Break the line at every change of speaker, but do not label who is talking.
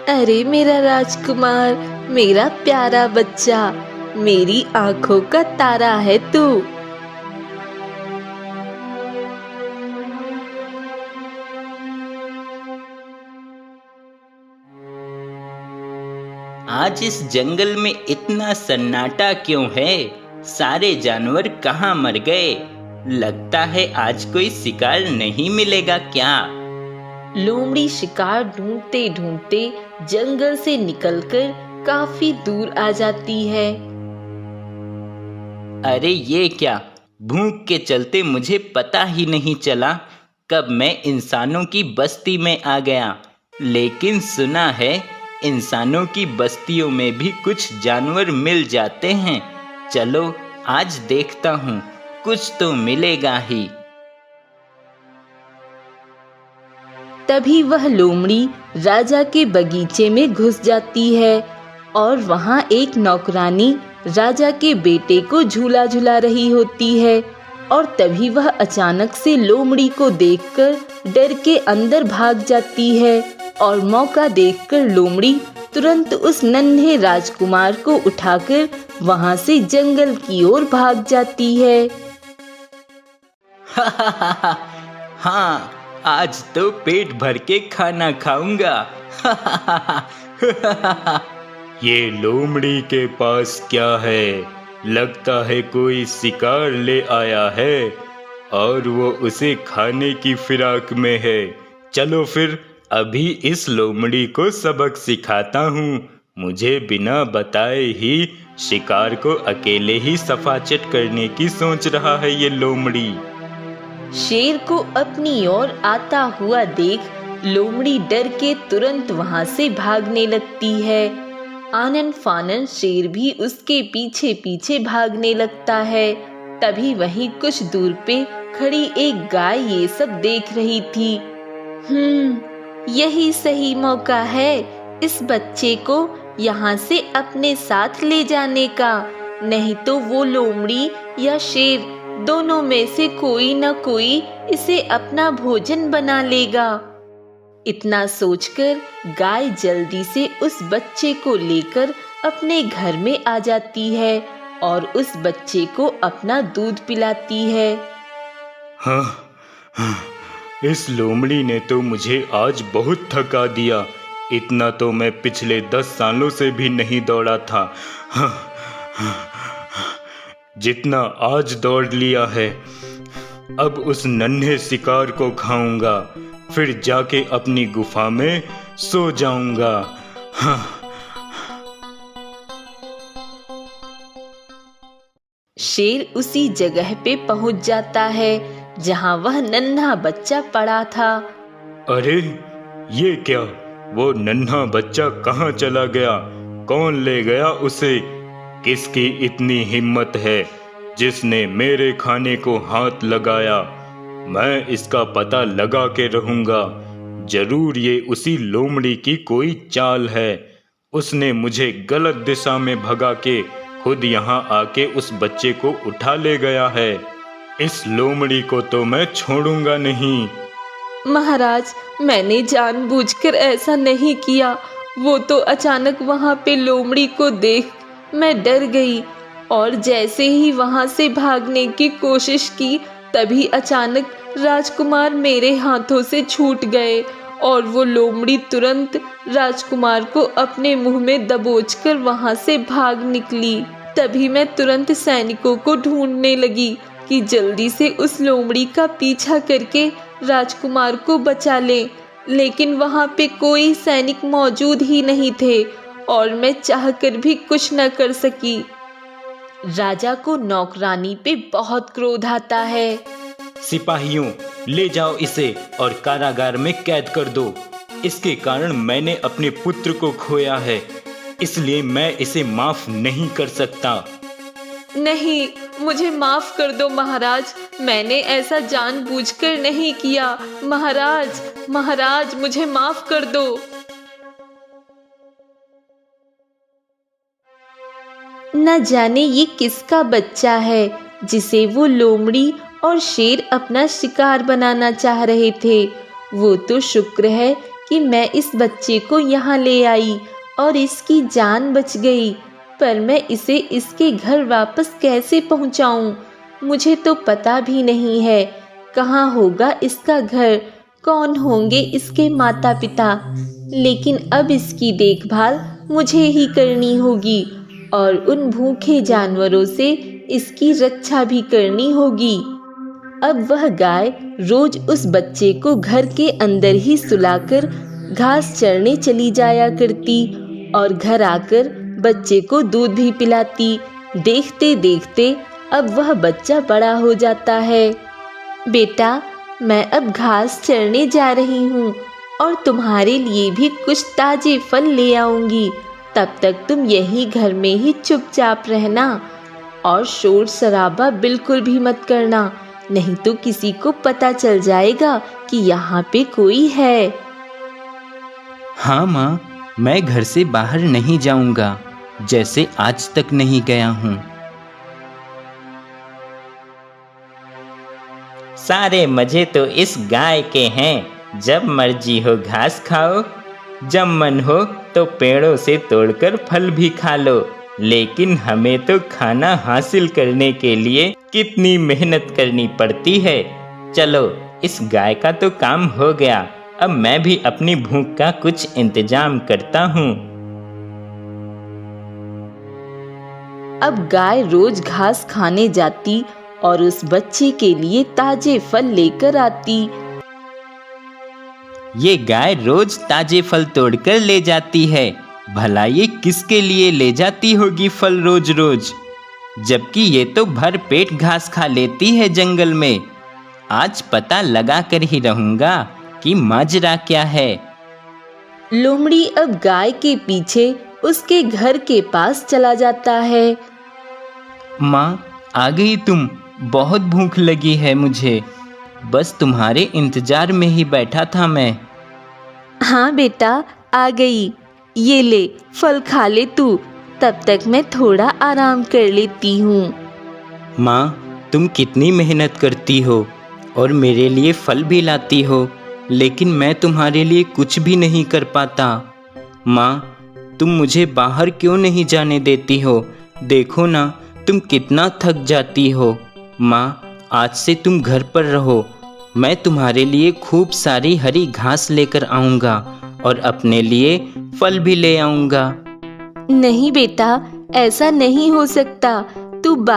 अरे मेरा राजकुमार, मेरा प्यारा बच्चा, मेरी आंखों का तारा है तू।
आज इस जंगल में इतना सन्नाटा क्यों है? सारे जानवर कहाँ मर गए? लगता है आज कोई शिकार नहीं मिलेगा क्या?
लोमड़ी शिकार ढूंढते ढूंढते जंगल से निकलकर काफी दूर आ जाती है।
अरे ये क्या, भूख के चलते मुझे पता ही नहीं चला कब मैं इंसानों की बस्ती में आ गया। लेकिन सुना है इंसानों की बस्तियों में भी कुछ जानवर मिल जाते हैं। चलो आज देखता हूँ, कुछ तो मिलेगा ही।
तभी वह लोमड़ी राजा के बगीचे में घुस जाती है और वहाँ एक नौकरानी राजा के बेटे को झूला झूला रही होती है। और तभी वह अचानक से लोमड़ी को देखकर डर के अंदर भाग जाती है और मौका देखकर लोमड़ी तुरंत उस नन्हे राजकुमार को उठाकर वहाँ से जंगल की ओर भाग जाती है।
हाँ, आज तो पेट भर के खाना खाऊंगा।
ये लोमड़ी के पास क्या है? लगता है कोई शिकार ले आया है और वो उसे खाने की फिराक में है। चलो फिर अभी इस लोमड़ी को सबक सिखाता हूँ। मुझे बिना बताए ही शिकार को अकेले ही सफाचट करने की सोच रहा है ये लोमड़ी।
शेर को अपनी ओर आता हुआ देख लोमड़ी डर के तुरंत वहां से भागने लगती है। आनन फानन शेर भी उसके पीछे पीछे भागने लगता है। तभी वहीं कुछ दूर पे खड़ी एक गाय ये सब देख रही थी। यही सही मौका है इस बच्चे को यहाँ से अपने साथ ले जाने का, नहीं तो वो लोमड़ी या शेर दोनों में से कोई न कोई इसे अपना भोजन बना लेगा। इतना सोचकर गाय जल्दी से उस बच्चे को लेकर अपने घर में आ जाती है और उस बच्चे को अपना दूध पिलाती है।
हाँ, इस लोमड़ी ने तो मुझे आज बहुत थका दिया। इतना तो मैं पिछले 10 सालों से भी नहीं दौड़ा था। जितना आज दौड़ लिया है, अब उस नन्हे शिकार को खाऊंगा, फिर जाके अपनी गुफा में सो जाऊंगा।
शेर उसी जगह पे पहुंच जाता है जहां वह नन्हा बच्चा पड़ा था।
अरे ये क्या, वो नन्हा बच्चा कहाँ चला गया? कौन ले गया उसे? किसकी इतनी हिम्मत है जिसने मेरे खाने को हाथ लगाया? मैं इसका पता लगा के रहूंगा। जरूर ये उसी लोमड़ी की कोई चाल है। उसने मुझे गलत दिशा में भगा के खुद यहाँ आके उस बच्चे को उठा ले गया है। इस लोमड़ी को तो मैं छोड़ूंगा नहीं।
महाराज, मैंने जानबूझकर ऐसा नहीं किया। वो तो अचानक वहां पे लोमड़ी को देख मैं डर गई और जैसे ही वहां से भागने की कोशिश की, तभी अचानक राजकुमार मेरे हाथों से छूट गए और वो लोमड़ी तुरंत राजकुमार को अपने मुंह में दबोचकर वहां से भाग निकली। तभी मैं तुरंत सैनिकों को ढूंढने लगी कि जल्दी से उस लोमड़ी का पीछा करके राजकुमार को बचा ले, लेकिन वहां पे कोई सैनिक मौजूद ही नहीं थे और मैं चाहकर भी कुछ न कर सकी। राजा को नौकरानी पे बहुत क्रोध आता है।
सिपाहियों, ले जाओ इसे और कारागार में कैद कर दो। इसके कारण मैंने अपने पुत्र को खोया है, इसलिए मैं इसे माफ नहीं कर सकता।
नहीं, मुझे माफ कर दो महाराज, मैंने ऐसा जानबूझकर नहीं किया। महाराज, महाराज, मुझे माफ कर दो। न जाने ये किसका बच्चा है जिसे वो लोमड़ी और शेर अपना शिकार बनाना चाह रहे थे। वो तो शुक्र है कि मैं इस बच्चे को यहाँ ले आई और इसकी जान बच गई, पर मैं इसे इसके घर वापस कैसे पहुँचाऊँ? मुझे तो पता भी नहीं है कहाँ होगा इसका घर, कौन होंगे इसके माता पिता। लेकिन अब इसकी देखभाल मुझे ही करनी होगी और उन भूखे जानवरों से इसकी रक्षा भी करनी होगी। अब वह गाय रोज उस बच्चे को घर के अंदर ही सुलाकर घास चरने चली जाया करती और घर आकर बच्चे को दूध भी पिलाती। देखते देखते अब वह बच्चा बड़ा हो जाता है। बेटा, मैं अब घास चरने जा रही हूँ और तुम्हारे लिए भी कुछ ताजे फल ले आऊंगी। तब तक तुम यही घर में ही चुपचाप रहना और शोर शराबा बिल्कुल भी मत करना, नहीं तो किसी को पता चल जाएगा कि यहाँ पे कोई है।
हाँ माँ, मैं घर से बाहर नहीं जाऊंगा, जैसे आज तक नहीं गया हूँ। सारे मजे तो इस गाय के हैं। जब मर्जी हो घास खाओ, जब मन हो तो पेड़ों से तोड़कर फल भी खा लो। लेकिन हमें तो खाना हासिल करने के लिए कितनी मेहनत करनी पड़ती है। चलो, इस गाय का तो काम हो गया, अब मैं भी अपनी भूख का कुछ इंतजाम करता हूँ।
अब गाय रोज घास खाने जाती और उस बच्चे के लिए ताजे फल लेकर आती।
ये गाय रोज ताजे फल तोड़कर ले जाती है। भला ये किसके लिए ले जाती होगी फल रोज रोज, जबकि ये तो भर पेट घास खा लेती है जंगल में। आज पता लगा कर ही रहूंगा कि माजरा क्या है।
लोमड़ी अब गाय के पीछे उसके घर के पास चला जाता है।
माँ, आ गई तुम? बहुत भूख लगी है मुझे, बस तुम्हारे इंतजार में ही बैठा था मैं।
हाँ बेटा, आ गई। ये ले, फल खा ले तू, तब तक मैं थोड़ा आराम कर लेती हूँ।
माँ, तुम कितनी मेहनत करती हो और मेरे लिए फल भी लाती हो, लेकिन मैं तुम्हारे लिए कुछ भी नहीं कर पाता। माँ, तुम मुझे बाहर क्यों नहीं जाने देती हो? देखो ना, तुम कितना थक जाती हो। माँ, आज से तुम घर पर रहो, मैं तुम्हारे लिए खूब सारी हरी घास लेकर आऊँगा और अपने लिए फल भी ले आऊँगा।
नहीं बेटा, ऐसा नहीं हो सकता।